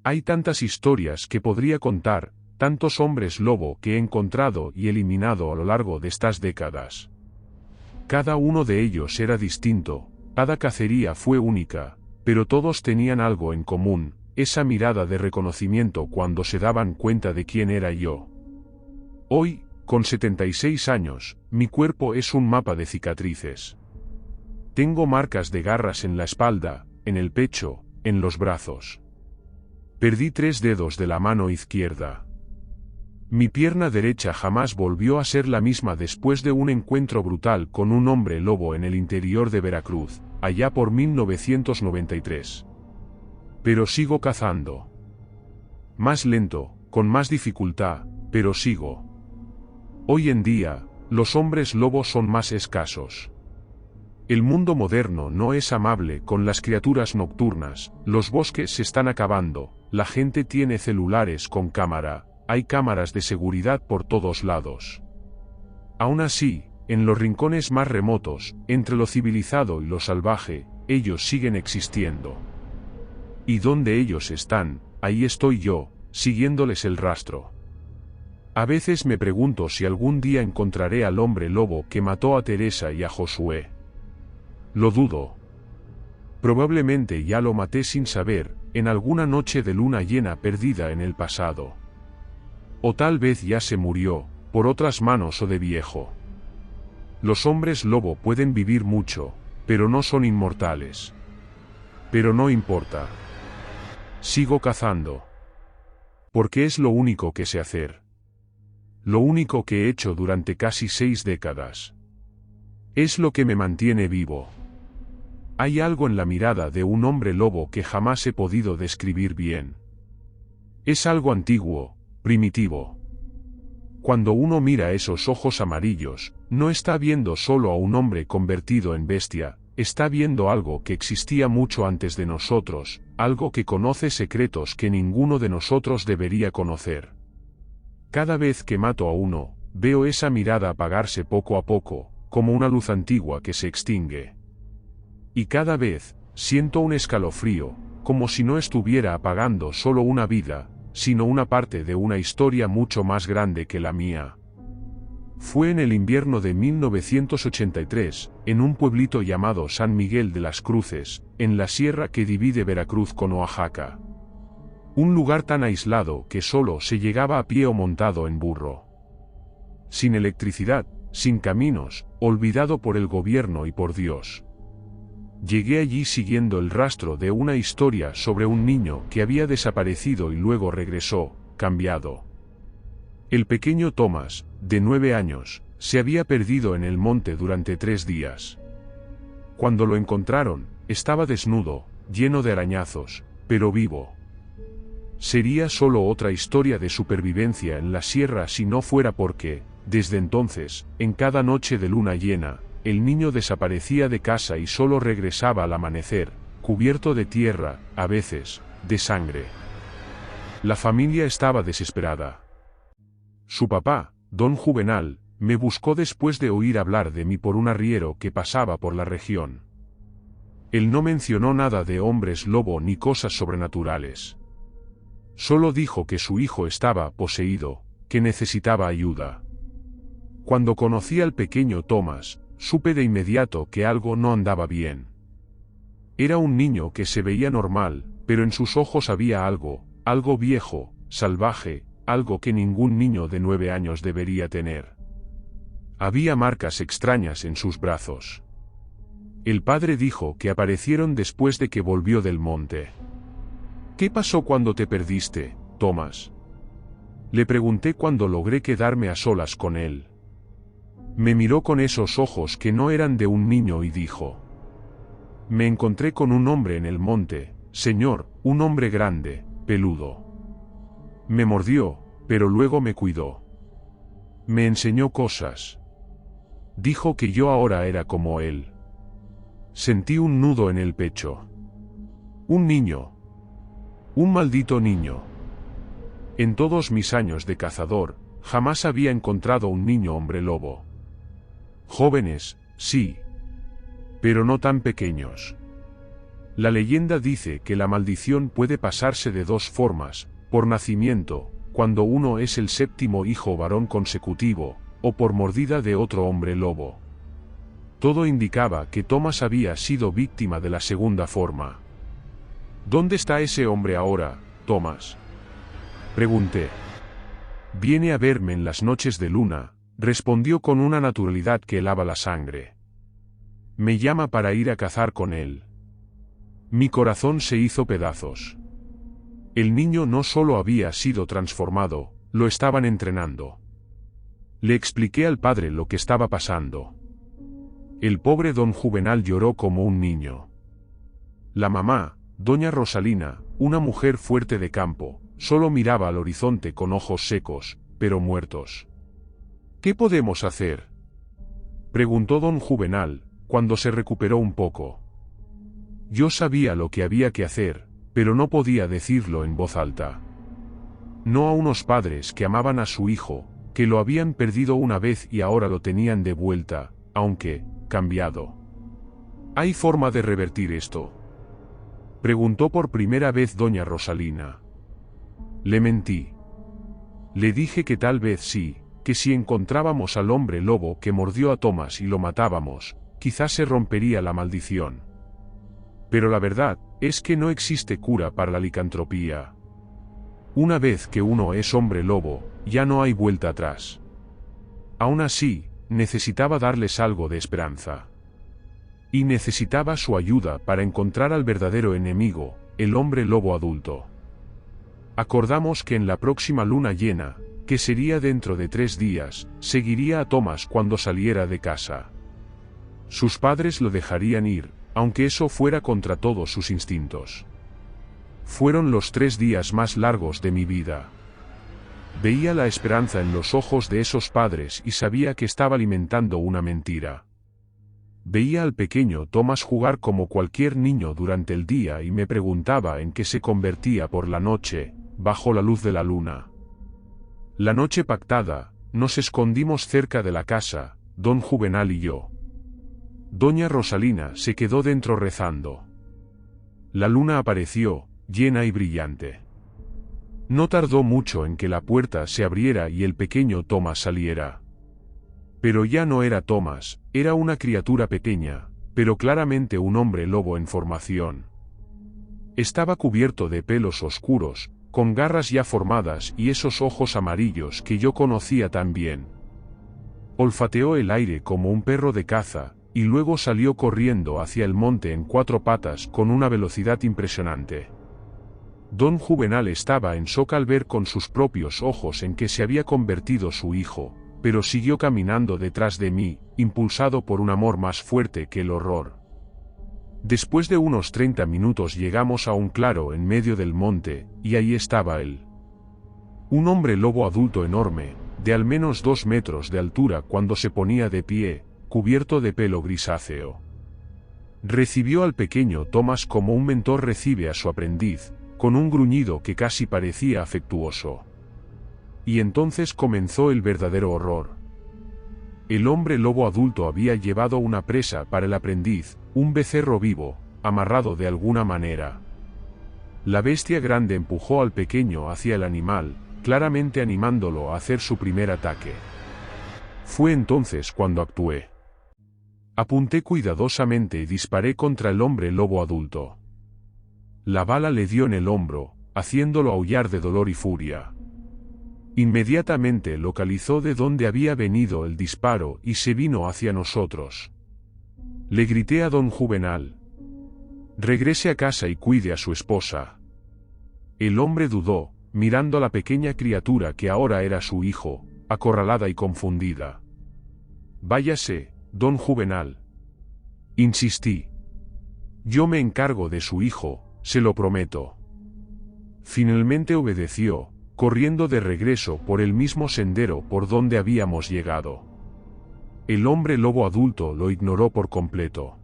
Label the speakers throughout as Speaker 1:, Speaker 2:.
Speaker 1: Hay tantas historias que podría contar, tantos hombres lobo que he encontrado y eliminado a lo largo de estas décadas. Cada uno de ellos era distinto, cada cacería fue única, pero todos tenían algo en común, esa mirada de reconocimiento cuando se daban cuenta de quién era yo. Hoy, con 76 años, mi cuerpo es un mapa de cicatrices. Tengo marcas de garras en la espalda, en el pecho, en los brazos. Perdí 3 dedos de la mano izquierda. Mi pierna derecha jamás volvió a ser la misma después de un encuentro brutal con un hombre lobo en el interior de Veracruz, allá por 1993. Pero sigo cazando. Más lento, con más dificultad, pero sigo. Hoy en día, los hombres lobos son más escasos. El mundo moderno no es amable con las criaturas nocturnas, los bosques se están acabando, la gente tiene celulares con cámara, hay cámaras de seguridad por todos lados. Aún así, en los rincones más remotos, entre lo civilizado y lo salvaje, ellos siguen existiendo. Y donde ellos están, ahí estoy yo, siguiéndoles el rastro. A veces me pregunto si algún día encontraré al hombre lobo que mató a Teresa y a Josué. Lo dudo. Probablemente ya lo maté sin saber, en alguna noche de luna llena perdida en el pasado. O tal vez ya se murió, por otras manos o de viejo. Los hombres lobo pueden vivir mucho, pero no son inmortales. Pero no importa. Sigo cazando. Porque es lo único que sé hacer. Lo único que he hecho durante casi 6 décadas. Es lo que me mantiene vivo. Hay algo en la mirada de un hombre lobo que jamás he podido describir bien. Es algo antiguo, primitivo. Cuando uno mira esos ojos amarillos, no está viendo solo a un hombre convertido en bestia, está viendo algo que existía mucho antes de nosotros, algo que conoce secretos que ninguno de nosotros debería conocer. Cada vez que mato a uno, veo esa mirada apagarse poco a poco, como una luz antigua que se extingue. Y cada vez, siento un escalofrío, como si no estuviera apagando solo una vida, sino una parte de una historia mucho más grande que la mía. Fue en el invierno de 1983, en un pueblito llamado San Miguel de las Cruces, en la sierra que divide Veracruz con Oaxaca. Un lugar tan aislado que solo se llegaba a pie o montado en burro. Sin electricidad, sin caminos, olvidado por el gobierno y por Dios. Llegué allí siguiendo el rastro de una historia sobre un niño que había desaparecido y luego regresó, cambiado. El pequeño Tomás, de 9 años, se había perdido en el monte durante 3 días. Cuando lo encontraron, estaba desnudo, lleno de arañazos, pero vivo. Sería solo otra historia de supervivencia en la sierra si no fuera porque, desde entonces, en cada noche de luna llena, el niño desaparecía de casa y solo regresaba al amanecer, cubierto de tierra, a veces, de sangre. La familia estaba desesperada. Su papá, don Juvenal, me buscó después de oír hablar de mí por un arriero que pasaba por la región. Él no mencionó nada de hombres lobo ni cosas sobrenaturales. Solo dijo que su hijo estaba poseído, que necesitaba ayuda. Cuando conocí al pequeño Tomás, supe de inmediato que algo no andaba bien. Era un niño que se veía normal, pero en sus ojos había algo viejo, salvaje, algo que ningún niño de 9 años debería tener. Había marcas extrañas en sus brazos. El padre dijo que aparecieron después de que volvió del monte. ¿Qué pasó cuando te perdiste, Tomás? Le pregunté cuando logré quedarme a solas con él. Me miró con esos ojos que no eran de un niño y dijo: me encontré con un hombre en el monte, señor, un hombre grande, peludo. Me mordió, pero luego me cuidó. Me enseñó cosas. Dijo que yo ahora era como él. Sentí un nudo en el pecho. Un niño. Un maldito niño. En todos mis años de cazador, jamás había encontrado un niño hombre lobo. Jóvenes, sí. Pero no tan pequeños. La leyenda dice que la maldición puede pasarse de dos formas, por nacimiento, cuando uno es el séptimo hijo varón consecutivo, o por mordida de otro hombre lobo. Todo indicaba que Thomas había sido víctima de la segunda forma. ¿Dónde está ese hombre ahora, Thomas?, pregunté. Viene a verme en las noches de luna, respondió con una naturalidad que helaba la sangre. Me llama para ir a cazar con él. Mi corazón se hizo pedazos. El niño no solo había sido transformado, lo estaban entrenando. Le expliqué al padre lo que estaba pasando. El pobre don Juvenal lloró como un niño. La mamá, doña Rosalina, una mujer fuerte de campo, solo miraba al horizonte con ojos secos, pero muertos. ¿Qué podemos hacer?, preguntó don Juvenal, cuando se recuperó un poco. Yo sabía lo que había que hacer, pero no podía decirlo en voz alta. No a unos padres que amaban a su hijo, que lo habían perdido una vez y ahora lo tenían de vuelta, aunque cambiado. ¿Hay forma de revertir esto?, preguntó por primera vez doña Rosalina. Le mentí. Le dije que tal vez sí, que si encontrábamos al hombre lobo que mordió a Thomas y lo matábamos, quizás se rompería la maldición. Pero la verdad es que no existe cura para la licantropía. Una vez que uno es hombre lobo, ya no hay vuelta atrás. Aún así, necesitaba darles algo de esperanza. Y necesitaba su ayuda para encontrar al verdadero enemigo, el hombre lobo adulto. Acordamos que en la próxima luna llena, que sería dentro de 3 días, seguiría a Thomas cuando saliera de casa. Sus padres lo dejarían ir, aunque eso fuera contra todos sus instintos. Fueron los 3 días más largos de mi vida. Veía la esperanza en los ojos de esos padres y sabía que estaba alimentando una mentira. Veía al pequeño Thomas jugar como cualquier niño durante el día y me preguntaba en qué se convertía por la noche, bajo la luz de la luna. La noche pactada, nos escondimos cerca de la casa, don Juvenal y yo. Doña Rosalina se quedó dentro rezando. La luna apareció, llena y brillante. No tardó mucho en que la puerta se abriera y el pequeño Thomas saliera. Pero ya no era Thomas, era una criatura pequeña, pero claramente un hombre lobo en formación. Estaba cubierto de pelos oscuros, con garras ya formadas y esos ojos amarillos que yo conocía tan bien. Olfateó el aire como un perro de caza, y luego salió corriendo hacia el monte en 4 patas con una velocidad impresionante. Don Juvenal estaba en shock al ver con sus propios ojos en que se había convertido su hijo, pero siguió caminando detrás de mí, impulsado por un amor más fuerte que el horror. Después de unos 30 minutos llegamos a un claro en medio del monte, y ahí estaba él. Un hombre lobo adulto enorme, de al menos 2 metros de altura cuando se ponía de pie, cubierto de pelo grisáceo. Recibió al pequeño Thomas como un mentor recibe a su aprendiz, con un gruñido que casi parecía afectuoso. Y entonces comenzó el verdadero horror. El hombre lobo adulto había llevado una presa para el aprendiz, un becerro vivo, amarrado de alguna manera. La bestia grande empujó al pequeño hacia el animal, claramente animándolo a hacer su primer ataque. Fue entonces cuando actué. Apunté cuidadosamente y disparé contra el hombre lobo adulto. La bala le dio en el hombro, haciéndolo aullar de dolor y furia. Inmediatamente localizó de dónde había venido el disparo y se vino hacia nosotros. Le grité a don Juvenal: «Regrese a casa y cuide a su esposa». El hombre dudó, mirando a la pequeña criatura que ahora era su hijo, acorralada y confundida. «Váyase, don Juvenal», insistí. «Yo me encargo de su hijo, se lo prometo». Finalmente obedeció, corriendo de regreso por el mismo sendero por donde habíamos llegado. El hombre lobo adulto lo ignoró por completo.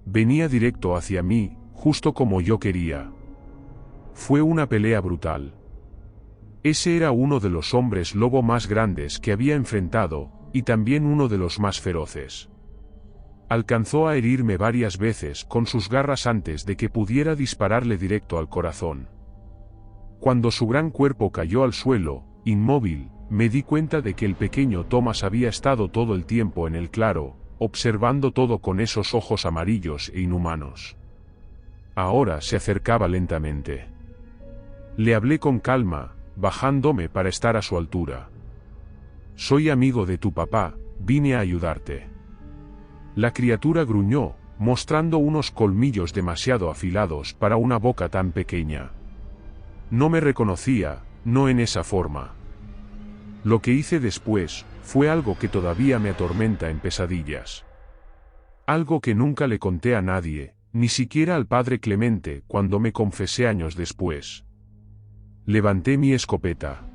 Speaker 1: Venía directo hacia mí, justo como yo quería. Fue una pelea brutal. Ese era uno de los hombres lobo más grandes que había enfrentado, y también uno de los más feroces. Alcanzó a herirme varias veces con sus garras antes de que pudiera dispararle directo al corazón. Cuando su gran cuerpo cayó al suelo, inmóvil, me di cuenta de que el pequeño Thomas había estado todo el tiempo en el claro, observando todo con esos ojos amarillos e inhumanos. Ahora se acercaba lentamente. Le hablé con calma, bajándome para estar a su altura. «Soy amigo de tu papá, vine a ayudarte». La criatura gruñó, mostrando unos colmillos demasiado afilados para una boca tan pequeña. No me reconocía, no en esa forma. Lo que hice después fue algo que todavía me atormenta en pesadillas. Algo que nunca le conté a nadie, ni siquiera al padre Clemente cuando me confesé años después. Levanté mi escopeta.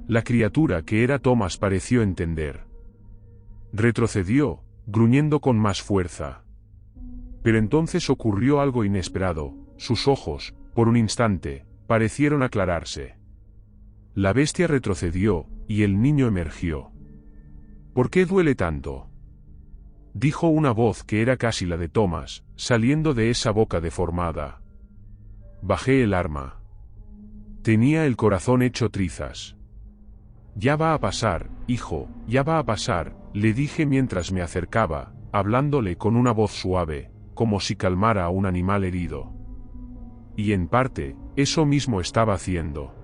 Speaker 1: La criatura que era Thomas pareció entender. Retrocedió, gruñendo con más fuerza. Pero entonces ocurrió algo inesperado, sus ojos, por un instante, parecieron aclararse. La bestia retrocedió, y el niño emergió. «¿Por qué duele tanto?», dijo una voz que era casi la de Thomas, saliendo de esa boca deformada. Bajé el arma. Tenía el corazón hecho trizas. «Ya va a pasar, hijo, ya va a pasar», le dije mientras me acercaba, hablándole con una voz suave, como si calmara a un animal herido. Y en parte, eso mismo estaba haciendo.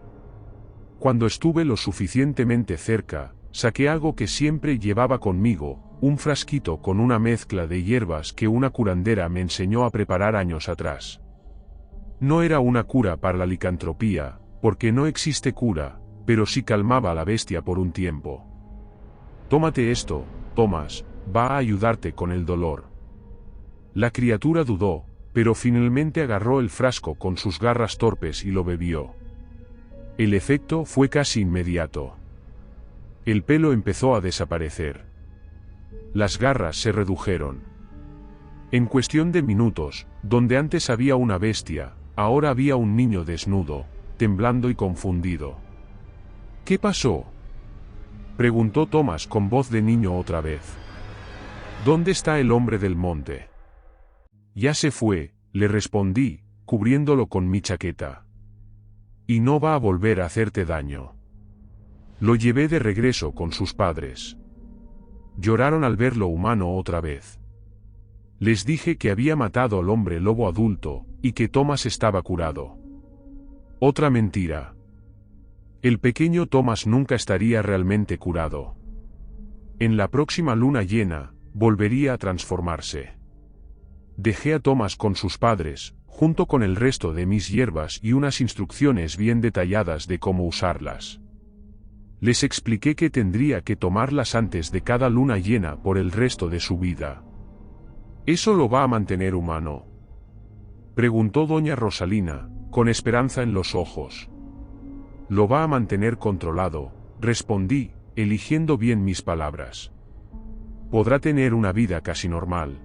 Speaker 1: Cuando estuve lo suficientemente cerca, saqué algo que siempre llevaba conmigo, un frasquito con una mezcla de hierbas que una curandera me enseñó a preparar años atrás. No era una cura para la licantropía, porque no existe cura, pero sí calmaba a la bestia por un tiempo. «Tómate esto, Thomas, va a ayudarte con el dolor». La criatura dudó, pero finalmente agarró el frasco con sus garras torpes y lo bebió. El efecto fue casi inmediato. El pelo empezó a desaparecer. Las garras se redujeron. En cuestión de minutos, donde antes había una bestia, ahora había un niño desnudo, temblando y confundido. «¿Qué pasó?», preguntó Thomas con voz de niño otra vez. «¿Dónde está el hombre del monte?». «Ya se fue», le respondí, cubriéndolo con mi chaqueta. «Y no va a volver a hacerte daño». Lo llevé de regreso con sus padres. Lloraron al verlo humano otra vez. Les dije que había matado al hombre lobo adulto, y que Thomas estaba curado. Otra mentira. El pequeño Thomas nunca estaría realmente curado. En la próxima luna llena, volvería a transformarse. Dejé a Thomas con sus padres, junto con el resto de mis hierbas y unas instrucciones bien detalladas de cómo usarlas. Les expliqué que tendría que tomarlas antes de cada luna llena por el resto de su vida. «¿Eso lo va a mantener humano?», preguntó doña Rosalina, con esperanza en los ojos. «Lo va a mantener controlado», respondí, eligiendo bien mis palabras. «Podrá tener una vida casi normal».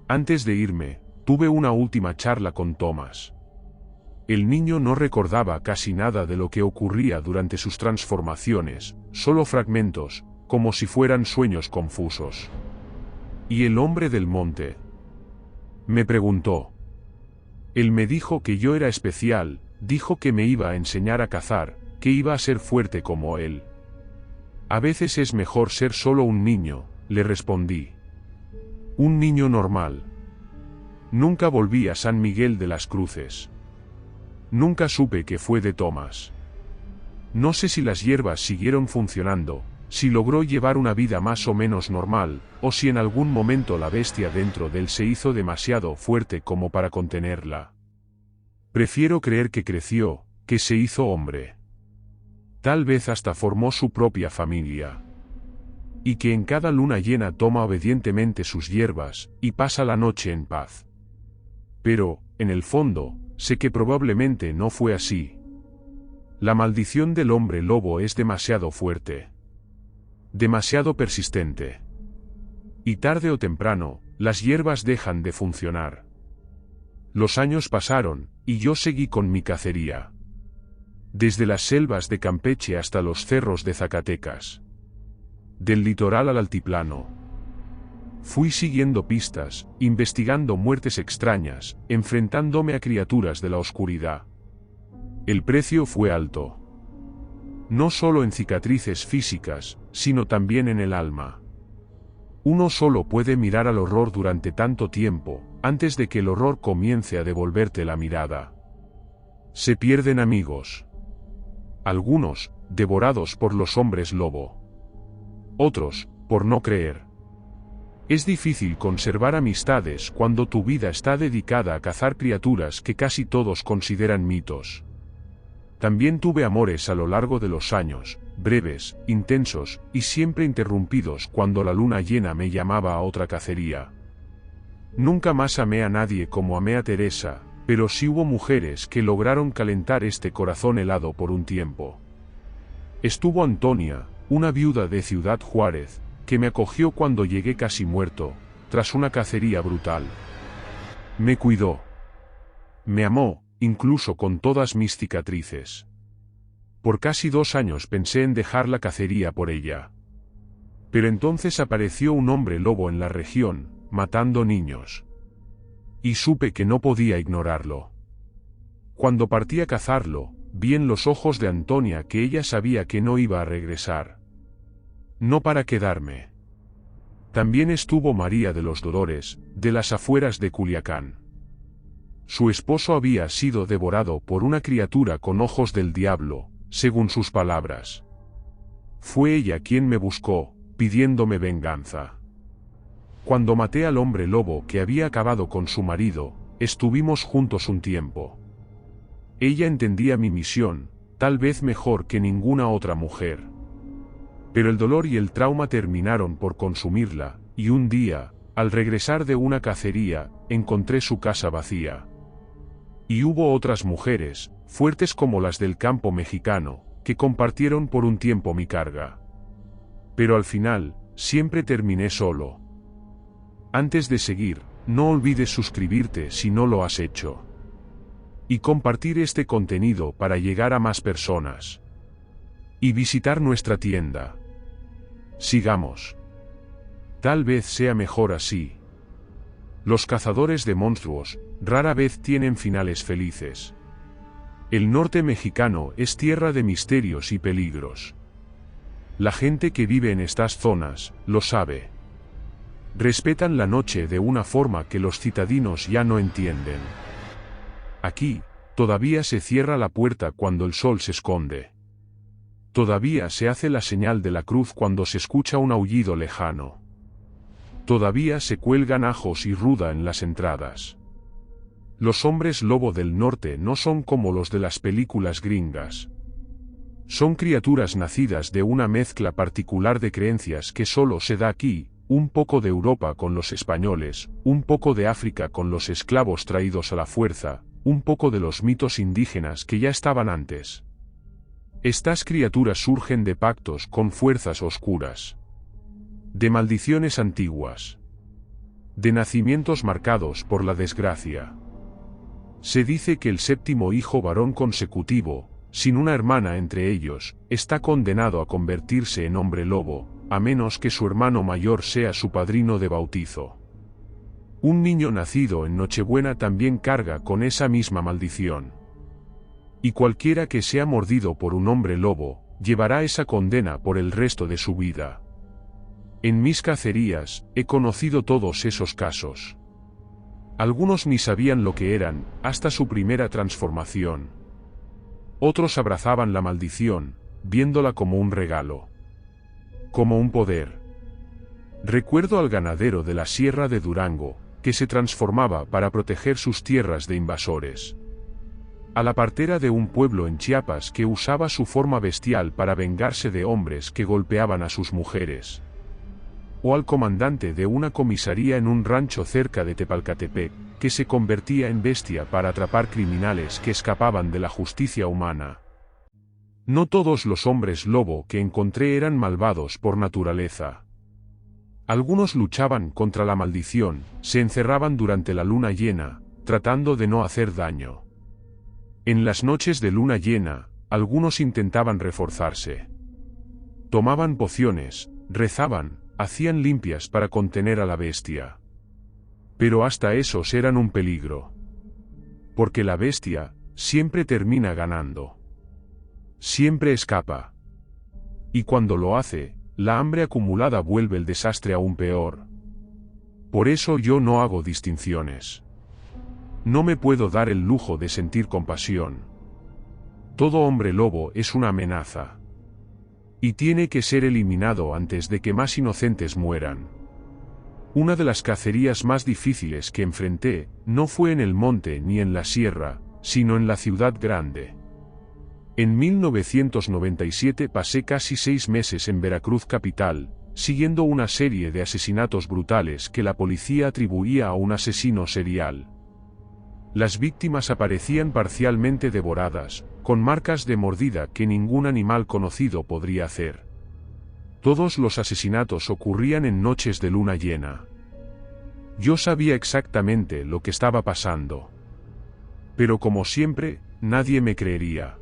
Speaker 1: Antes de irme, tuve una última charla con Thomas. El niño no recordaba casi nada de lo que ocurría durante sus transformaciones, solo fragmentos, como si fueran sueños confusos. «¿Y el hombre del monte?», me preguntó. Él me dijo que yo era especial, dijo que me iba a enseñar a cazar, que iba a ser fuerte como él. «A veces es mejor ser solo un niño», le respondí. «Un niño normal». Nunca volví a San Miguel de las Cruces. Nunca supe qué fue de Thomas. No sé si las hierbas siguieron funcionando, si logró llevar una vida más o menos normal, o si en algún momento la bestia dentro de él se hizo demasiado fuerte como para contenerla. Prefiero creer que creció, que se hizo hombre. Tal vez hasta formó su propia familia. Y que en cada luna llena toma obedientemente sus hierbas, y pasa la noche en paz. Pero, en el fondo, sé que probablemente no fue así. La maldición del hombre lobo es demasiado fuerte. Demasiado persistente. Y tarde o temprano, las hierbas dejan de funcionar. Los años pasaron, y yo seguí con mi cacería. Desde las selvas de Campeche hasta los cerros de Zacatecas. Del litoral al altiplano. Fui siguiendo pistas, investigando muertes extrañas, enfrentándome a criaturas de la oscuridad. El precio fue alto. No solo en cicatrices físicas, sino también en el alma. Uno solo puede mirar al horror durante tanto tiempo, antes de que el horror comience a devolverte la mirada. Se pierden amigos. Algunos, devorados por los hombres lobo. Otros, por no creer. Es difícil conservar amistades cuando tu vida está dedicada a cazar criaturas que casi todos consideran mitos. También tuve amores a lo largo de los años, breves, intensos, y siempre interrumpidos cuando la luna llena me llamaba a otra cacería. Nunca más amé a nadie como amé a Teresa, pero sí hubo mujeres que lograron calentar este corazón helado por un tiempo. Estuvo Antonia, una viuda de Ciudad Juárez, que me acogió cuando llegué casi muerto, tras una cacería brutal. Me cuidó. Me amó, incluso con todas mis cicatrices. Por casi 2 años pensé en dejar la cacería por ella. Pero entonces apareció un hombre lobo en la región, matando niños. Y supe que no podía ignorarlo. Cuando partí a cazarlo, vi en los ojos de Antonia que ella sabía que no iba a regresar. No para quedarme. También estuvo María de los Dolores, de las afueras de Culiacán. Su esposo había sido devorado por una criatura con ojos del diablo, según sus palabras. Fue ella quien me buscó, pidiéndome venganza. Cuando maté al hombre lobo que había acabado con su marido, estuvimos juntos un tiempo. Ella entendía mi misión, tal vez mejor que ninguna otra mujer. Pero el dolor y el trauma terminaron por consumirla, y un día, al regresar de una cacería, encontré su casa vacía. Y hubo otras mujeres, fuertes como las del campo mexicano, que compartieron por un tiempo mi carga. Pero al final, siempre terminé solo. Antes de seguir, no olvides suscribirte si no lo has hecho. Y compartir este contenido para llegar a más personas. Y visitar nuestra tienda. Sigamos. Tal vez sea mejor así. Los cazadores de monstruos, rara vez tienen finales felices. El norte mexicano es tierra de misterios y peligros. La gente que vive en estas zonas, lo sabe. Respetan la noche de una forma que los citadinos ya no entienden. Aquí, todavía se cierra la puerta cuando el sol se esconde. Todavía se hace la señal de la cruz cuando se escucha un aullido lejano. Todavía se cuelgan ajos y ruda en las entradas. Los hombres lobo del norte no son como los de las películas gringas. Son criaturas nacidas de una mezcla particular de creencias que solo se da aquí, un poco de Europa con los españoles, un poco de África con los esclavos traídos a la fuerza, un poco de los mitos indígenas que ya estaban antes. Estas criaturas surgen de pactos con fuerzas oscuras. De maldiciones antiguas. De nacimientos marcados por la desgracia. Se dice que el 7º hijo varón consecutivo, sin una hermana entre ellos, está condenado a convertirse en hombre lobo, a menos que su hermano mayor sea su padrino de bautizo. Un niño nacido en Nochebuena también carga con esa misma maldición. Y cualquiera que sea mordido por un hombre lobo, llevará esa condena por el resto de su vida. En mis cacerías, he conocido todos esos casos. Algunos ni sabían lo que eran, hasta su primera transformación. Otros abrazaban la maldición, viéndola como un regalo. Como un poder. Recuerdo al ganadero de la Sierra de Durango, que se transformaba para proteger sus tierras de invasores. A la partera de un pueblo en Chiapas que usaba su forma bestial para vengarse de hombres que golpeaban a sus mujeres. O al comandante de una comisaría en un rancho cerca de Tepalcatepec, que se convertía en bestia para atrapar criminales que escapaban de la justicia humana. No todos los hombres lobo que encontré eran malvados por naturaleza. Algunos luchaban contra la maldición, se encerraban durante la luna llena, tratando de no hacer daño. En las noches de luna llena, algunos intentaban reforzarse. Tomaban pociones, rezaban, hacían limpias para contener a la bestia. Pero hasta esos eran un peligro. Porque la bestia siempre termina ganando. Siempre escapa. Y cuando lo hace, la hambre acumulada vuelve el desastre aún peor. Por eso yo no hago distinciones. No me puedo dar el lujo de sentir compasión. Todo hombre lobo es una amenaza. Y tiene que ser eliminado antes de que más inocentes mueran. Una de las cacerías más difíciles que enfrenté, no fue en el monte ni en la sierra, sino en la ciudad grande. En 1997 pasé casi 6 meses en Veracruz capital, siguiendo una serie de asesinatos brutales que la policía atribuía a un asesino serial. Las víctimas aparecían parcialmente devoradas, con marcas de mordida que ningún animal conocido podría hacer. Todos los asesinatos ocurrían en noches de luna llena. Yo sabía exactamente lo que estaba pasando. Pero como siempre, nadie me creería.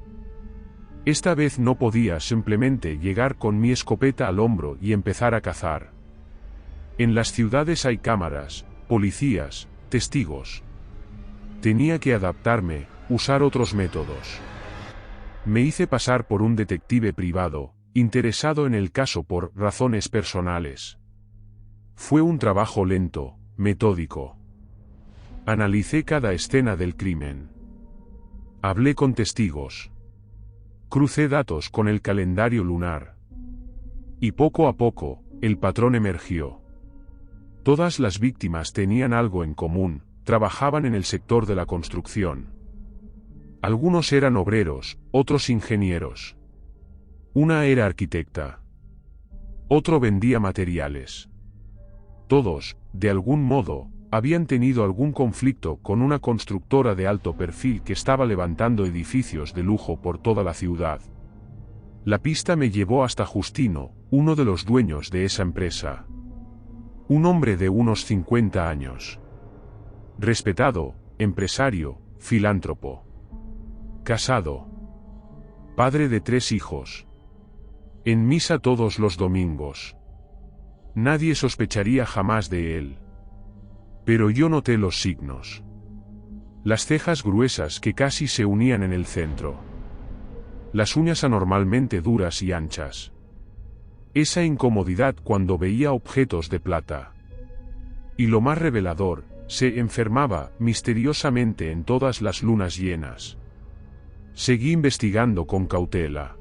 Speaker 1: Esta vez no podía simplemente llegar con mi escopeta al hombro y empezar a cazar. En las ciudades hay cámaras, policías, testigos. Tenía que adaptarme, usar otros métodos. Me hice pasar por un detective privado, interesado en el caso por razones personales. Fue un trabajo lento, metódico. Analicé cada escena del crimen. Hablé con testigos. Crucé datos con el calendario lunar. Y poco a poco, el patrón emergió. Todas las víctimas tenían algo en común, trabajaban en el sector de la construcción. Algunos eran obreros, otros ingenieros. Una era arquitecta. Otro vendía materiales. Todos, de algún modo, habían tenido algún conflicto con una constructora de alto perfil que estaba levantando edificios de lujo por toda la ciudad. La pista me llevó hasta Justino, uno de los dueños de esa empresa. Un hombre de unos 50 años. Respetado, empresario, filántropo. Casado. Padre de 3 hijos. En misa todos los domingos. Nadie sospecharía jamás de él. Pero yo noté los signos. Las cejas gruesas que casi se unían en el centro. Las uñas anormalmente duras y anchas. Esa incomodidad cuando veía objetos de plata. Y lo más revelador, se enfermaba misteriosamente en todas las lunas llenas. Seguí investigando con cautela.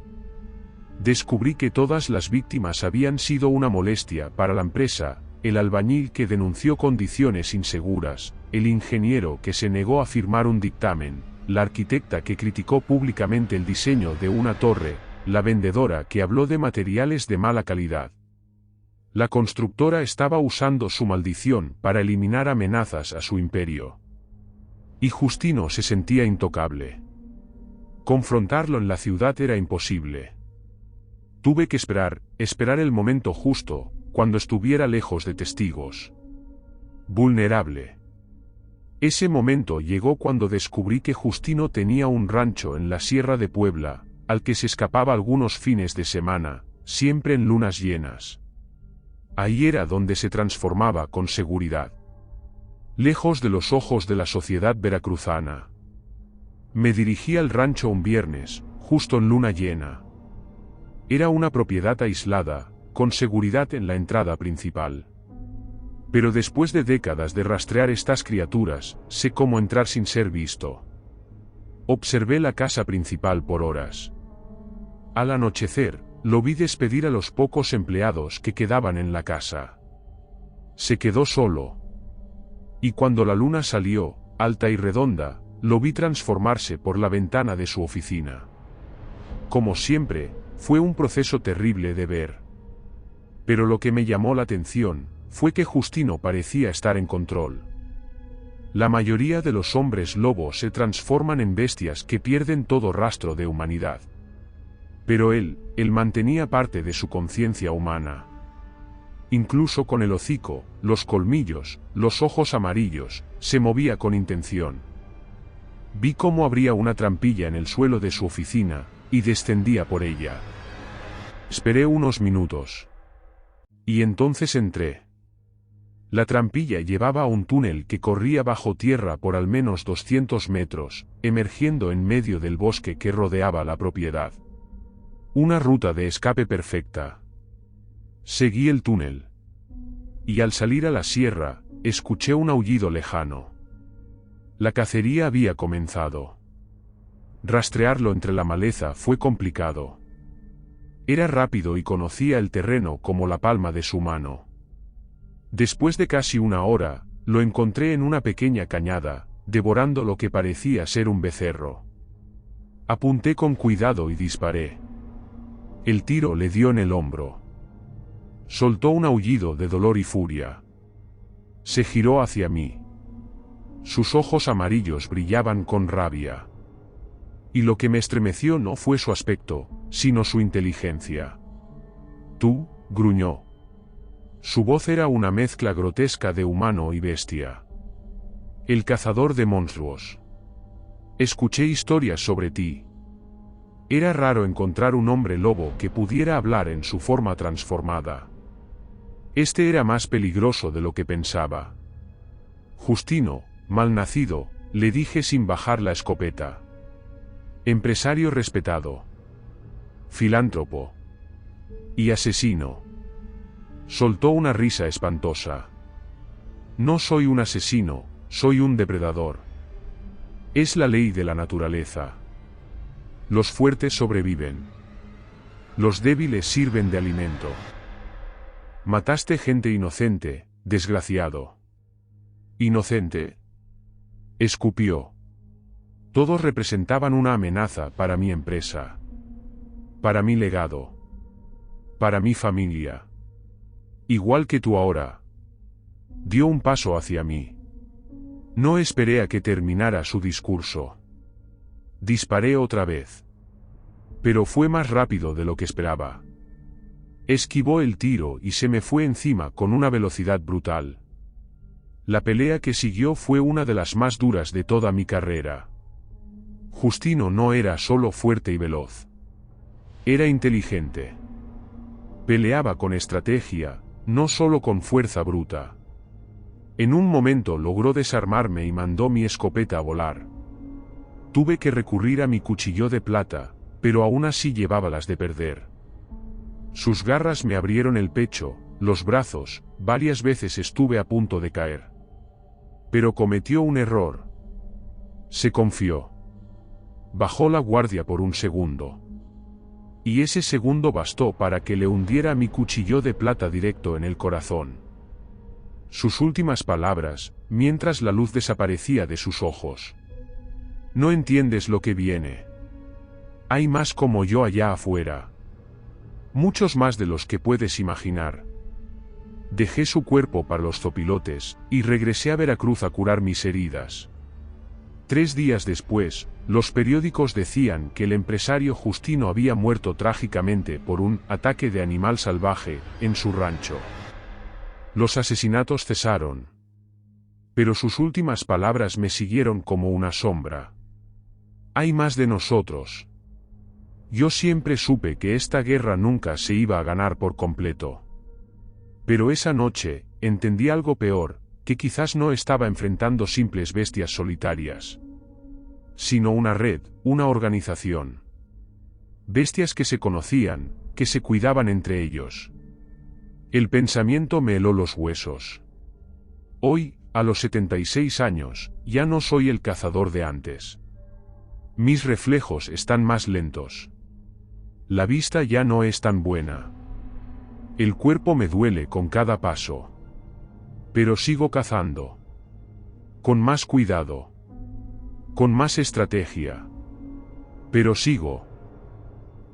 Speaker 1: Descubrí que todas las víctimas habían sido una molestia para la empresa, el albañil que denunció condiciones inseguras, el ingeniero que se negó a firmar un dictamen, la arquitecta que criticó públicamente el diseño de una torre, la vendedora que habló de materiales de mala calidad. La constructora estaba usando su maldición para eliminar amenazas a su imperio. Y Justino se sentía intocable. Confrontarlo en la ciudad era imposible. Tuve que esperar el momento justo, cuando estuviera lejos de testigos. Vulnerable. Ese momento llegó cuando descubrí que Justino tenía un rancho en la Sierra de Puebla, al que se escapaba algunos fines de semana, siempre en lunas llenas. Ahí era donde se transformaba con seguridad. Lejos de los ojos de la sociedad veracruzana. Me dirigí al rancho un viernes, justo en luna llena. Era una propiedad aislada, con seguridad en la entrada principal. Pero después de décadas de rastrear estas criaturas, sé cómo entrar sin ser visto. Observé la casa principal por horas. Al anochecer, lo vi despedir a los pocos empleados que quedaban en la casa. Se quedó solo. Y cuando la luna salió, alta y redonda, lo vi transformarse por la ventana de su oficina. Como siempre, fue un proceso terrible de ver. Pero lo que me llamó la atención, fue que Justino parecía estar en control. La mayoría de los hombres lobos se transforman en bestias que pierden todo rastro de humanidad. Pero él mantenía parte de su conciencia humana. Incluso con el hocico, los colmillos, los ojos amarillos, se movía con intención. Vi cómo abría una trampilla en el suelo de su oficina, y descendía por ella. Esperé unos minutos. Y entonces entré. La trampilla llevaba a un túnel que corría bajo tierra por al menos 200 metros, emergiendo en medio del bosque que rodeaba la propiedad. Una ruta de escape perfecta. Seguí el túnel. Y al salir a la sierra, escuché un aullido lejano. La cacería había comenzado. Rastrearlo entre la maleza fue complicado. Era rápido y conocía el terreno como la palma de su mano. Después de casi una hora, lo encontré en una pequeña cañada, devorando lo que parecía ser un becerro. Apunté con cuidado y disparé. El tiro le dio en el hombro. Soltó un aullido de dolor y furia. Se giró hacia mí. Sus ojos amarillos brillaban con rabia. Y lo que me estremeció no fue su aspecto, sino su inteligencia. «Tú», gruñó. Su voz era una mezcla grotesca de humano y bestia. «El cazador de monstruos. Escuché historias sobre ti». Era raro encontrar un hombre lobo que pudiera hablar en su forma transformada. Este era más peligroso de lo que pensaba. «Justino, malnacido», le dije sin bajar la escopeta. «Empresario respetado. Filántropo. Y asesino». Soltó una risa espantosa. «No soy un asesino, soy un depredador. Es la ley de la naturaleza. Los fuertes sobreviven. Los débiles sirven de alimento. Mataste gente inocente, desgraciado». «¿Inocente?», escupió. Todos representaban una amenaza para mi empresa. Para mi legado. Para mi familia. Igual que tú ahora. Dio un paso hacia mí. No esperé a que terminara su discurso. Disparé otra vez. Pero fue más rápido de lo que esperaba. Esquivó el tiro y se me fue encima con una velocidad brutal. La pelea que siguió fue una de las más duras de toda mi carrera. Justino no era solo fuerte y veloz. Era inteligente. Peleaba con estrategia, no solo con fuerza bruta. En un momento logró desarmarme y mandó mi escopeta a volar. Tuve que recurrir a mi cuchillo de plata, pero aún así llevaba las de perder. Sus garras me abrieron el pecho, los brazos, varias veces estuve a punto de caer. Pero cometió un error. Se confió. Bajó la guardia por un segundo. Y ese segundo bastó para que le hundiera mi cuchillo de plata directo en el corazón. Sus últimas palabras, mientras la luz desaparecía de sus ojos. «No entiendes lo que viene. Hay más como yo allá afuera. Muchos más de los que puedes imaginar». Dejé su cuerpo para los zopilotes, y regresé a Veracruz a curar mis heridas. 3 días después, los periódicos decían que el empresario Justino había muerto trágicamente por un ataque de animal salvaje en su rancho. Los asesinatos cesaron. Pero sus últimas palabras me siguieron como una sombra. «Hay más de nosotros». Yo siempre supe que esta guerra nunca se iba a ganar por completo. Pero esa noche, entendí algo peor, que quizás no estaba enfrentando simples bestias solitarias, sino una red, una organización. Bestias que se conocían, que se cuidaban entre ellos. El pensamiento me heló los huesos. Hoy, a los 76 años, ya no soy el cazador de antes. Mis reflejos están más lentos. La vista ya no es tan buena. El cuerpo me duele con cada paso. Pero sigo cazando. Con más cuidado. Con más estrategia. Pero sigo.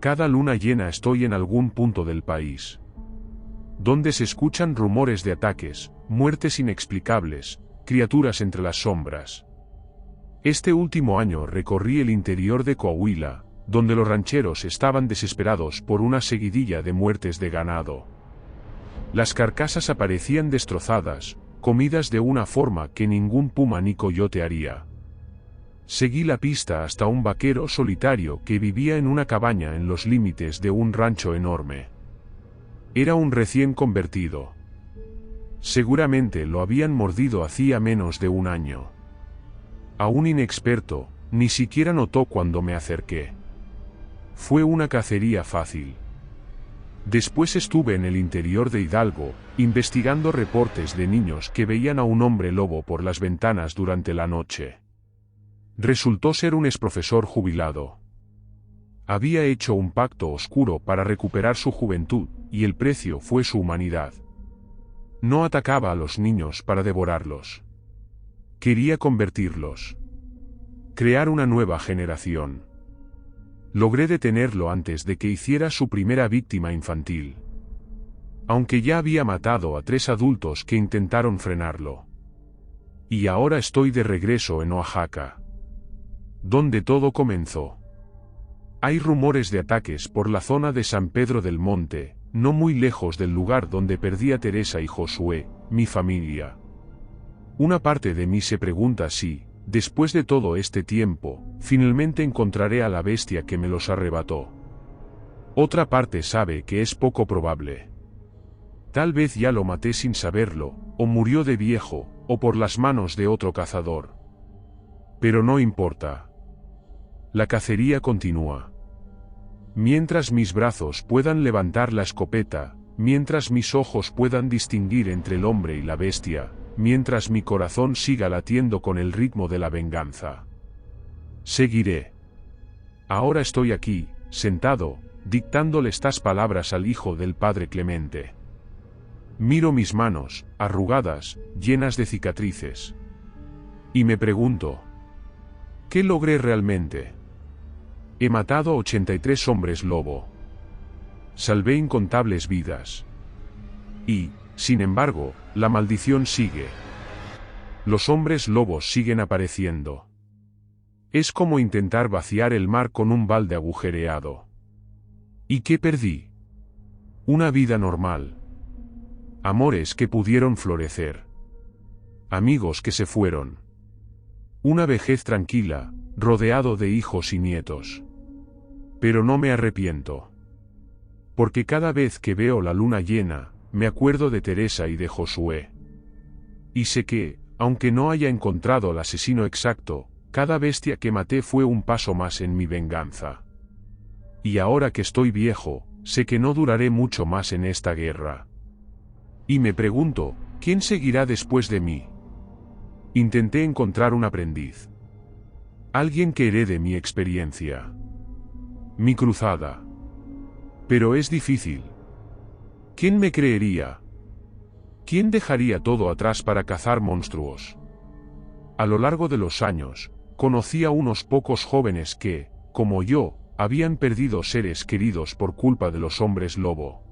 Speaker 1: Cada luna llena estoy en algún punto del país, donde se escuchan rumores de ataques, muertes inexplicables, criaturas entre las sombras. Este último año recorrí el interior de Coahuila, donde los rancheros estaban desesperados por una seguidilla de muertes de ganado. Las carcasas aparecían destrozadas, comidas de una forma que ningún puma ni coyote haría. Seguí la pista hasta un vaquero solitario que vivía en una cabaña en los límites de un rancho enorme. Era un recién convertido. Seguramente lo habían mordido hacía menos de un año. Aún inexperto, ni siquiera notó cuando me acerqué. Fue una cacería fácil. Después estuve en el interior de Hidalgo, investigando reportes de niños que veían a un hombre lobo por las ventanas durante la noche. Resultó ser un exprofesor jubilado. Había hecho un pacto oscuro para recuperar su juventud, y el precio fue su humanidad. No atacaba a los niños para devorarlos. Quería convertirlos. Crear una nueva generación. Logré detenerlo antes de que hiciera su primera víctima infantil. Aunque ya había matado a 3 adultos que intentaron frenarlo. Y ahora estoy de regreso en Oaxaca, donde todo comenzó. Hay rumores de ataques por la zona de San Pedro del Monte, no muy lejos del lugar donde perdí a Teresa y Josué, mi familia. Una parte de mí se pregunta si, después de todo este tiempo, finalmente encontraré a la bestia que me los arrebató. Otra parte sabe que es poco probable. Tal vez ya lo maté sin saberlo, o murió de viejo, o por las manos de otro cazador. Pero no importa. La cacería continúa. Mientras mis brazos puedan levantar la escopeta, mientras mis ojos puedan distinguir entre el hombre y la bestia, mientras mi corazón siga latiendo con el ritmo de la venganza. Seguiré. Ahora estoy aquí, sentado, dictándole estas palabras al hijo del padre Clemente. Miro mis manos, arrugadas, llenas de cicatrices. Y me pregunto, ¿qué logré realmente? He matado 83 hombres lobo. Salvé incontables vidas. Y, sin embargo, la maldición sigue. Los hombres lobos siguen apareciendo. Es como intentar vaciar el mar con un balde agujereado. ¿Y qué perdí? Una vida normal. Amores que pudieron florecer. Amigos que se fueron. Una vejez tranquila, rodeado de hijos y nietos. Pero no me arrepiento. Porque cada vez que veo la luna llena, me acuerdo de Teresa y de Josué. Y sé que, aunque no haya encontrado al asesino exacto, cada bestia que maté fue un paso más en mi venganza. Y ahora que estoy viejo, sé que no duraré mucho más en esta guerra. Y me pregunto, ¿quién seguirá después de mí? Intenté encontrar un aprendiz. Alguien que herede mi experiencia. Mi cruzada. Pero es difícil. ¿Quién me creería? ¿Quién dejaría todo atrás para cazar monstruos? A lo largo de los años, conocí a unos pocos jóvenes que, como yo, habían perdido seres queridos por culpa de los hombres lobo.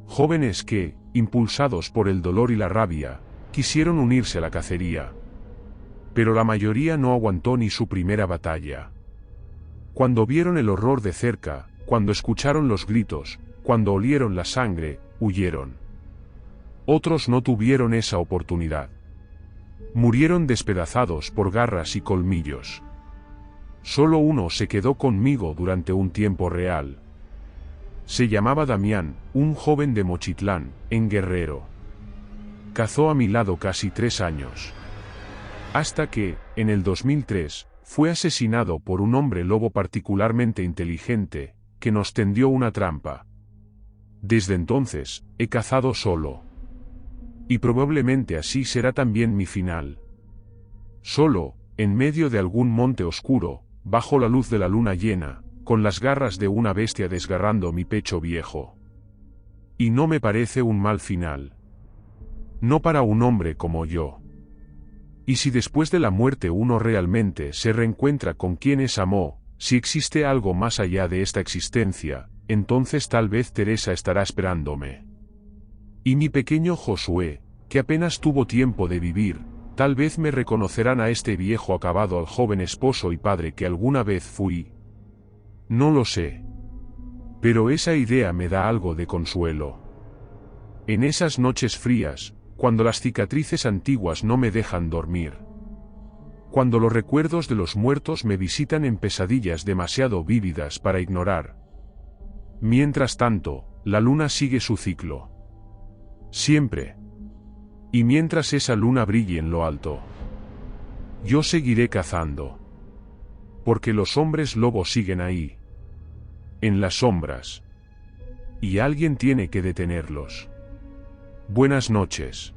Speaker 1: Jóvenes que, impulsados por el dolor y la rabia, quisieron unirse a la cacería. Pero la mayoría no aguantó ni su primera batalla. Cuando vieron el horror de cerca, cuando escucharon los gritos, cuando olieron la sangre, huyeron. Otros no tuvieron esa oportunidad. Murieron despedazados por garras y colmillos. Solo uno se quedó conmigo durante un tiempo real. Se llamaba Damián, un joven de Mochitlán, en Guerrero. Cazó a mi lado casi 3 años. Hasta que, en el 2003, fue asesinado por un hombre lobo particularmente inteligente, que nos tendió una trampa. Desde entonces, he cazado solo. Y probablemente así será también mi final. Solo, en medio de algún monte oscuro, bajo la luz de la luna llena, con las garras de una bestia desgarrando mi pecho viejo. Y no me parece un mal final. No para un hombre como yo. Y si después de la muerte uno realmente se reencuentra con quienes amó, si existe algo más allá de esta existencia, entonces tal vez Teresa estará esperándome. Y mi pequeño Josué, que apenas tuvo tiempo de vivir, tal vez me reconocerán a este viejo acabado al joven esposo y padre que alguna vez fui. No lo sé. Pero esa idea me da algo de consuelo. En esas noches frías, cuando las cicatrices antiguas no me dejan dormir. Cuando los recuerdos de los muertos me visitan en pesadillas demasiado vívidas para ignorar. Mientras tanto, La luna sigue su ciclo. Siempre. Y mientras esa luna brille en lo alto, yo seguiré cazando. Porque los hombres lobo siguen ahí. En las sombras. Y alguien tiene que detenerlos. Buenas noches.